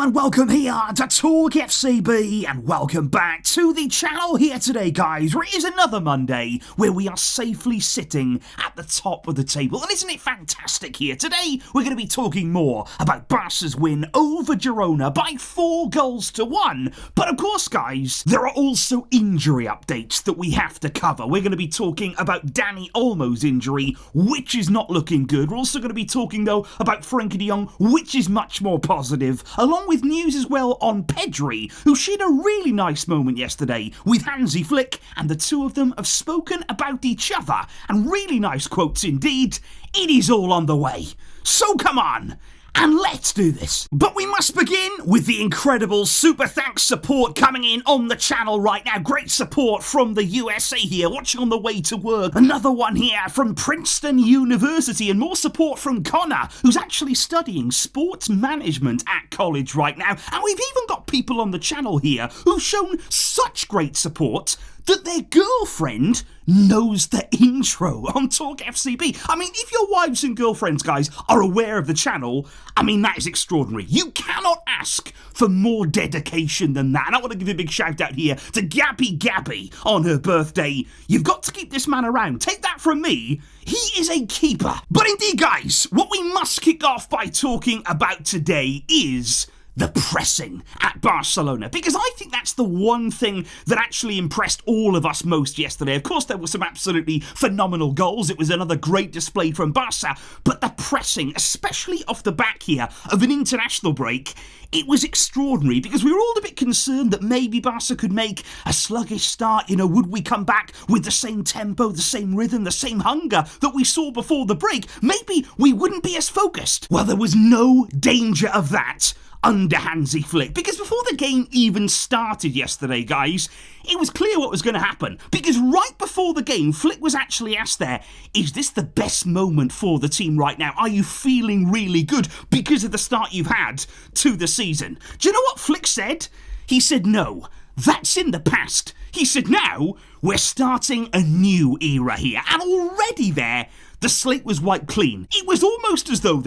and welcome here to TalkFCB, and welcome back to the channel here today, guys, where it is another Monday where we are safely sitting at the top of the table. And isn't it fantastic here? Today we're going to be talking more about Barca's win over Girona by 4-1. But of course, guys, there are also injury updates that we have to cover. We're going to be talking about Dani Olmo's injury, which is not looking good. We're also going to be talking, though, about Frenkie de Jong, which is much more positive, along with news as well on Pedri, who shared a really nice moment yesterday with Hansi Flick, and the two of them have spoken about each other, and really nice quotes indeed. It is all on the way. So come on, and let's do this. But we must begin with the incredible super thanks support coming in on the channel right now. Great support from the USA here, watching on the way to work. Another one here from Princeton University, and more support from Connor, who's actually studying sports management at college right now. And we've even got people on the channel here who've shown such great support that their girlfriend knows the intro on TalkFCB. I mean, if your wives and girlfriends, guys, are aware of the channel, I mean, that is extraordinary. You cannot ask for more dedication than that. And I want to give a big shout out here to Gabby on her birthday. You've got to keep this man around. Take that from me. He is a keeper. But indeed, guys, what we must kick off by talking about today is the pressing at Barcelona, because I think that's the one thing that actually impressed all of us most yesterday. Of course, there were some absolutely phenomenal goals. It was another great display from Barca, but the pressing, especially off the back here of an international break, it was extraordinary, because we were all a bit concerned that maybe Barca could make a sluggish start. You know, would we come back with the same tempo, the same rhythm, the same hunger that we saw before the break? Maybe we wouldn't be as focused. Well, there was no danger of that under Hansi Flick, because before the game even started yesterday, guys, it was clear what was going to happen, because right before the game, Flick was actually asked there, is this the best moment for the team right now? Are you feeling really good because of the start you've had to the season? Do you know what Flick said? He said, no, that's in the past. He said, now we're starting a new era here, and already there, the slate was wiped clean. It was almost as though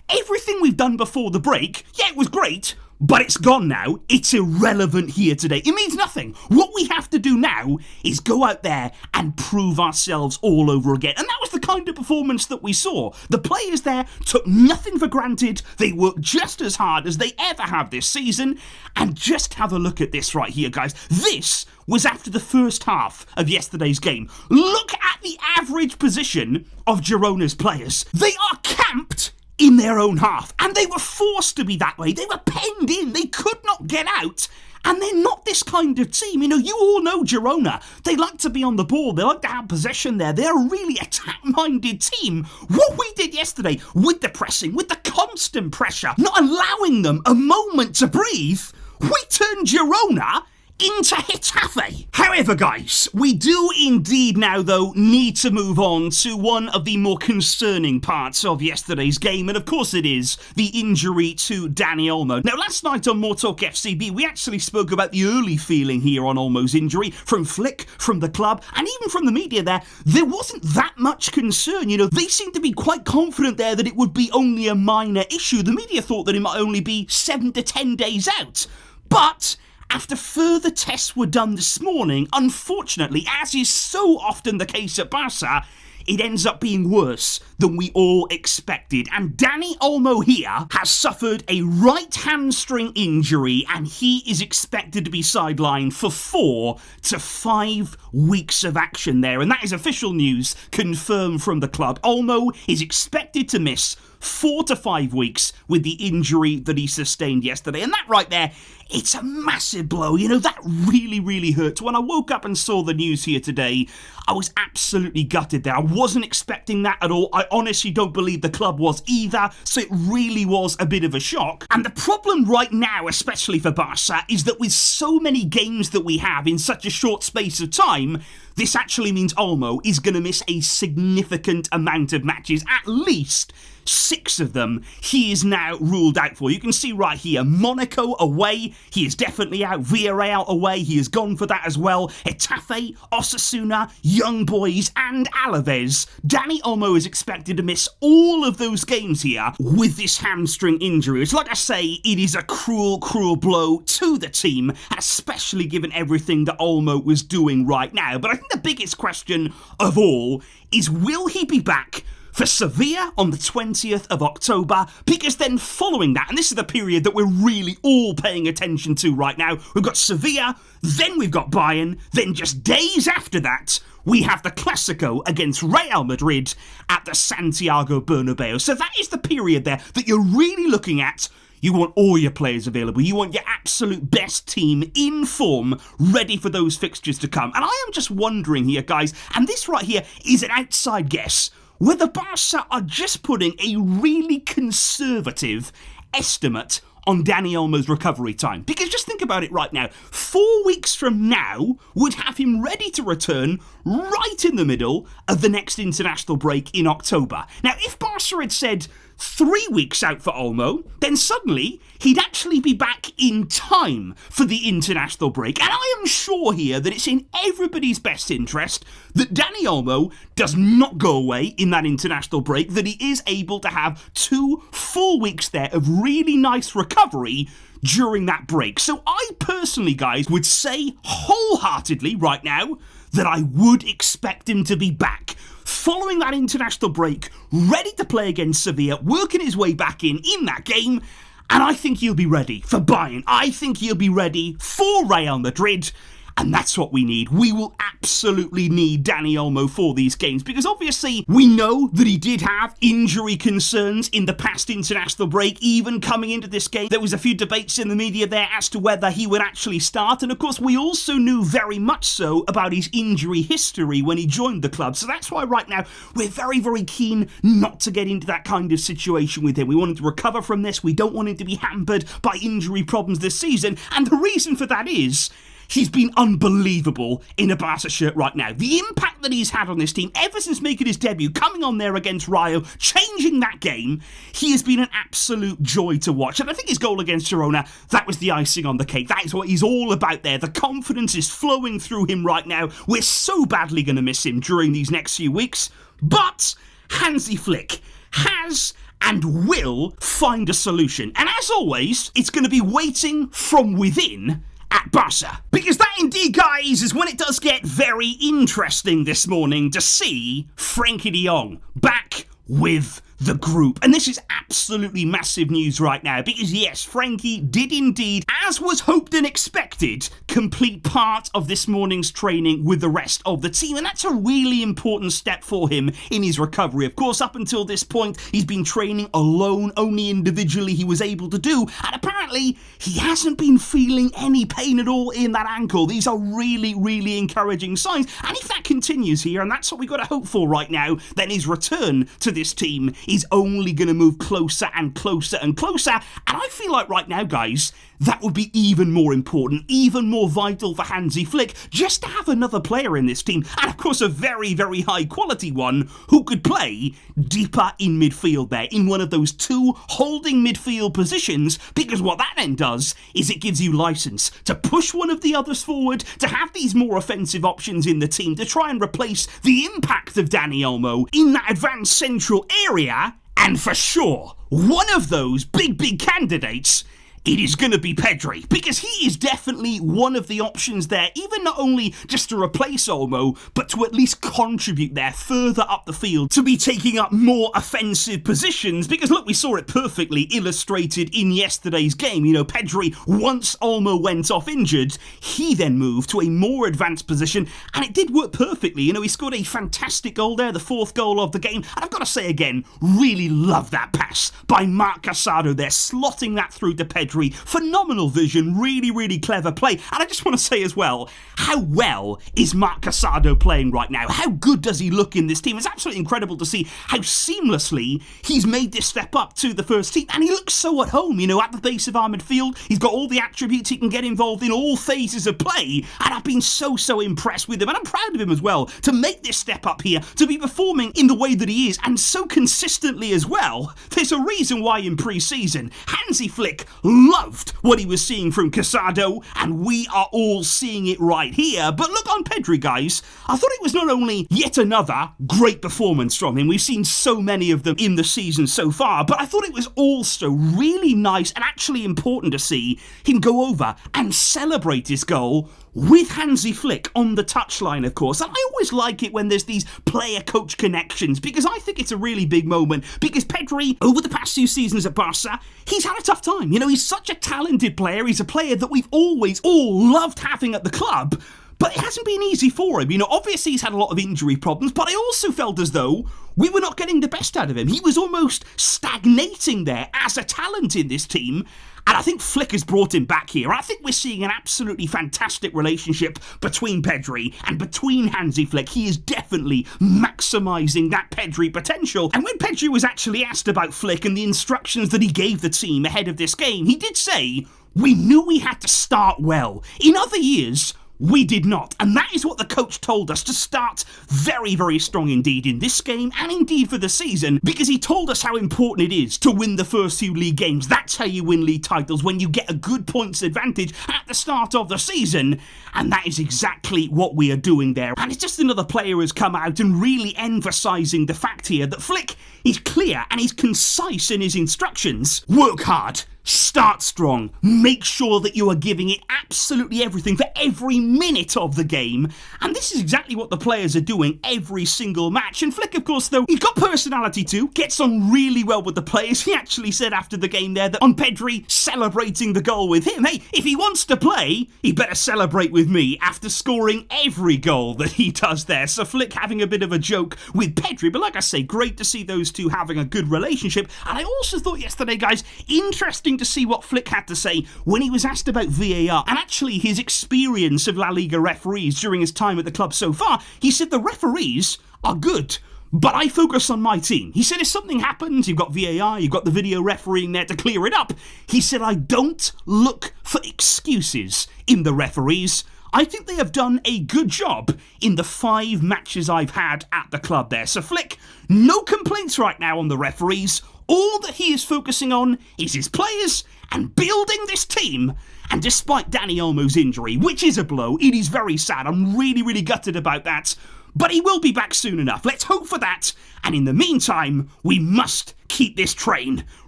everything we've done before the break, yeah, it was great, but it's gone now. It's irrelevant here today. It means nothing. What we have to do now is go out there and prove ourselves all over again. And that was the kind of performance that we saw. The players there took nothing for granted. They worked just as hard as they ever have this season. And just have a look at this right here, guys. This was after the first half of yesterday's game. Look at the average position of Girona's players. They are camped in their own half, and they were forced to be that way. They were penned in. They could not get out. And they're not this kind of team. You know, you all know Girona. They like to be on the ball. They like to have possession there. They're a really attack-minded team. What we did yesterday with the pressing, with the constant pressure, not allowing them a moment to breathe, we turned Girona into Getafe. However, guys, we do indeed now, though, need to move on to one of the more concerning parts of yesterday's game, and of course it is the injury to Dani Olmo. Now, last night on MORETALKFCB, we actually spoke about the early feeling here on Olmo's injury from Flick, from the club, and even from the media there. There wasn't that much concern. You know, they seemed to be quite confident there that it would be only a minor issue. The media thought that it might only be 7 to 10 days out. But after further tests were done this morning, unfortunately, as is so often the case at Barca, it ends up being worse than we all expected. And Dani Olmo here has suffered a right hamstring injury, and he is expected to be sidelined for 4 to 5 weeks of action there. And that is official news confirmed from the club. Olmo is expected to miss 4 to 5 weeks with the injury that he sustained yesterday. And that right there, it's a massive blow. You know, that really hurts. When I woke up and saw the news here today, I was absolutely gutted there. I wasn't expecting that at all. I honestly don't believe the club was either. So it really was a bit of a shock. And the problem right now, especially for Barca, is that with so many games that we have in such a short space of time, this actually means Olmo is going to miss a significant amount of matches, at least 6 of them he is now ruled out for. You can see right here, Monaco away, he is definitely out. Villarreal away, he is gone for that as well. Getafe, Osasuna, Young Boys and Alaves. Dani Olmo is expected to miss all of those games here with this hamstring injury. It's like I say, it is a cruel, cruel blow to the team, especially given everything that Olmo was doing right now. But I think the biggest question of all is, will he be back for Sevilla on the 20th of October? Because then following that, and this is the period that we're really all paying attention to right now, we've got Sevilla, then we've got Bayern, then just days after that, we have the Clásico against Real Madrid at the Santiago Bernabeu. So that is the period there that you're really looking at. You want all your players available. You want your absolute best team in form, ready for those fixtures to come. And I am just wondering here, guys, and this right here is an outside guess, whether Barca are just putting a really conservative estimate on Dani Olmo's recovery time. Because just think about it right now. 4 weeks from now would have him ready to return right in the middle of the next international break in October. Now, if Barca had said 3 weeks out for Olmo, then suddenly he'd actually be back in time for the international break. And I am sure here that it's in everybody's best interest that Dani Olmo does not go away in that international break, that he is able to have 2 full weeks there of really nice recovery during that break. So I personally, guys, would say wholeheartedly right now that I would expect him to be back following that international break, ready to play against Sevilla, working his way back in that game, and I think he'll be ready for Bayern. I think he'll be ready for Real Madrid, and that's what we need. We will absolutely need Dani Olmo for these games, because obviously we know that he did have injury concerns in the past international break. Even coming into this game, there was a few debates in the media there as to whether he would actually start, and of course we also knew very much so about his injury history when he joined the club. So that's why right now we're very, very keen not to get into that kind of situation with him. We want him to recover from this. We don't want him to be hampered by injury problems this season, and the reason for that is he's been unbelievable in a Barca shirt right now. The impact that he's had on this team ever since making his debut, coming on there against Rayo, changing that game, he has been an absolute joy to watch. And I think his goal against Girona, that was the icing on the cake. That is what he's all about there. The confidence is flowing through him right now. We're so badly going to miss him during these next few weeks. But Hansi Flick has and will find a solution. And as always, it's going to be waiting from within at Barca. Because that indeed, guys, is when it does get very interesting this morning to see Frenkie de Jong back with the group. And this is absolutely massive news right now, because yes, Frenkie did indeed, as was hoped and expected, complete part of this morning's training with the rest of the team, and that's a really important step for him in his recovery. Of course, up until this point, he's been training alone, only individually he was able to do, and apparently he hasn't been feeling any pain at all in that ankle. These are really, really encouraging signs, and if that continues here, and that's what we've got to hope for right now, then his return to this team is only going to move closer and closer and closer. And I feel like right now, guys, that would be even more important, even more vital for Hansi Flick, just to have another player in this team, and of course a very, very high quality one, who could play deeper in midfield there, in one of those 2 holding midfield positions, because what that then does is it gives you license to push one of the others forward, to have these more offensive options in the team, to try and replace the impact of Dani Olmo in that advanced central area. And for sure, one of those big candidates, it is going to be Pedri, because he is definitely one of the options there, even not only just to replace Olmo, but to at least contribute there further up the field, to be taking up more offensive positions, because look, we saw it perfectly illustrated in yesterday's game. You know, Pedri, once Olmo went off injured, he then moved to a more advanced position, and it did work perfectly. You know, he scored a fantastic goal there, the 4th goal of the game, and I've got to say again, really love that pass by Marc Casado there, slotting that through to Pedri. Pedri. Phenomenal vision, really clever play. And I just want to say as well, how well is Marc Casado playing right now? How good does he look in this team? It's absolutely incredible to see how seamlessly he's made this step up to the first team. And he looks so at home, you know, at the base of our midfield. He's got all the attributes. He can get involved in all phases of play. And I've been so impressed with him. And I'm proud of him as well to make this step up here, to be performing in the way that he is, and so consistently as well. There's a reason why in pre-season, Hansi Flick loved what he was seeing from Casado, and we are all seeing it right here. But look on Pedri, guys. I thought it was not only yet another great performance from him. We've seen so many of them in the season so far, but I thought it was also really nice and actually important to see him go over and celebrate his goal with Hansi Flick on the touchline, of course. And I always like it when there's these player-coach connections, because I think it's a really big moment, because Pedri, over the past 2 seasons at Barça, he's had a tough time. You know, he's such a talented player. He's a player that we've always all loved having at the club, but it hasn't been easy for him. You know, obviously he's had a lot of injury problems, but I also felt as though we were not getting the best out of him. He was almost stagnating there as a talent in this team. And I think Flick has brought him back here. I think we're seeing an absolutely fantastic relationship between Pedri and between Hansi Flick. He is definitely maximising that Pedri potential. And when Pedri was actually asked about Flick and the instructions that he gave the team ahead of this game, he did say, "We knew we had to start well. In other years, we did not." And that is what the coach told us, to start very strong indeed in this game and indeed for the season, because he told us how important it is to win the first 2 league games. That's how you win league titles, when you get a good points advantage at the start of the season. And that is exactly what we are doing there. And it's just another player who's come out and really emphasising the fact here that Flick is clear and he's concise in his instructions. Work hard. Start strong. Make sure that you are giving it absolutely everything for every minute of the game. And this is exactly what the players are doing every single match. And Flick, of course, though, he's got personality too. Gets on really well with the players. He actually said after the game there that on Pedri celebrating the goal with him, hey, if he wants to play, he better celebrate with me after scoring every goal that he does there. So Flick having a bit of a joke with Pedri. But like I say, great to see those two having a good relationship. And I also thought yesterday, guys, interesting to see what Flick had to say when he was asked about VAR and actually his experience of La Liga referees during his time at the club so far. He said the referees are good, but I focus on my team. He said if something happens, you've got VAR, you've got the video refereeing there to clear it up. He said I don't look for excuses in the referees. I think they have done a good job in the 5 matches I've had at the club there. So Flick, no complaints right now on the referees. All that he is focusing on is his players and building this team. And despite Dani Olmo's injury, which is a blow, it is very sad. I'm really gutted about that. But he will be back soon enough. Let's hope for that. And in the meantime, we must keep this train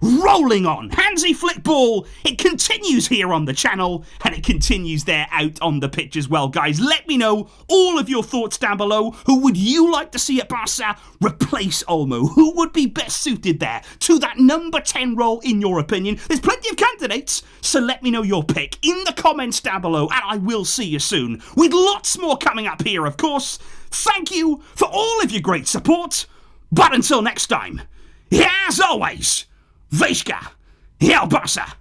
rolling on. Hansi Flick ball, it continues here on the channel, and it continues there out on the pitch as well, guys. Let me know all of your thoughts down below. Who would you like to see at Barça replace Olmo? Who would be best suited there to that number 10 role in your opinion? There's plenty of candidates, so let me know your pick in the comments down below, and I will see you soon with lots more coming up here, of course. Thank you for all of your great support, but until next time, as always, Visca, El Barça.